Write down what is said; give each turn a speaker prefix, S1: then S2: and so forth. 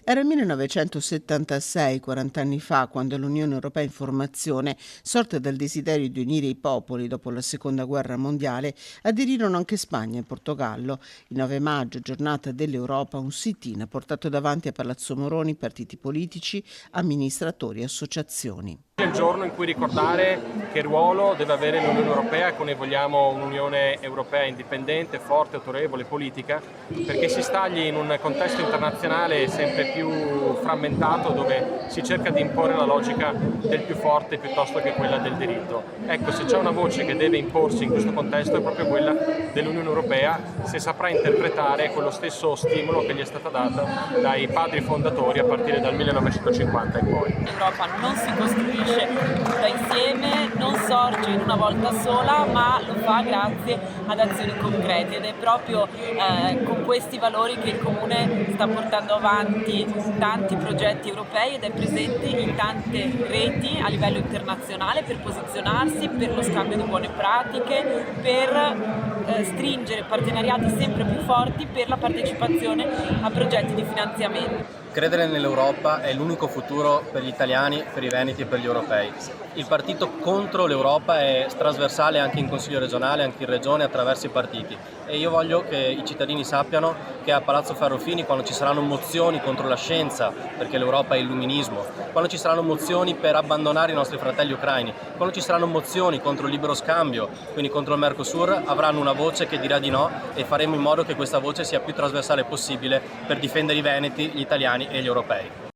S1: Era il 1976, 40 anni fa, quando l'Unione Europea in formazione, sorta dal desiderio di unire i popoli dopo la Seconda Guerra Mondiale, aderirono anche Spagna e Portogallo. Il 9 maggio, giornata dell'Europa, un sit-in ha portato davanti a Palazzo Moroni partiti politici, amministratori e associazioni.
S2: È il giorno in cui ricordare che ruolo deve avere l'Unione Europea, che noi vogliamo un'Unione Europea indipendente, forte, autorevole, politica, perché si stagli in un contesto internazionale sempre più frammentato dove si cerca di imporre la logica del più forte piuttosto che quella del diritto. Ecco, se c'è una voce che deve imporsi in questo contesto è proprio quella dell'Unione Europea, se saprà interpretare quello stesso stimolo che gli è stata data dai padri fondatori a partire dal 1950 in poi.
S3: L'Europa non si costruisce da insieme, non sorge in una volta sola, ma lo fa grazie ad azioni concrete ed è proprio con questi valori che il Comune sta portando avanti tanti progetti europei ed è presente in tante reti a livello internazionale per posizionarsi, per lo scambio di buone pratiche, per stringere partenariati sempre più forti per la partecipazione a progetti di finanziamento.
S4: Credere nell'Europa è l'unico futuro per gli italiani, per i veneti e per gli europei. Il partito contro l'Europa è trasversale anche in Consiglio regionale, anche in Regione, attraverso i partiti. E io voglio che i cittadini sappiano che a Palazzo Ferrofini, quando ci saranno mozioni contro la scienza, perché l'Europa è illuminismo, quando ci saranno mozioni per abbandonare i nostri fratelli ucraini, quando ci saranno mozioni contro il libero scambio, quindi contro il Mercosur, avranno una voce che dirà di no e faremo in modo che questa voce sia più trasversale possibile per difendere i veneti, gli italiani e gli europei.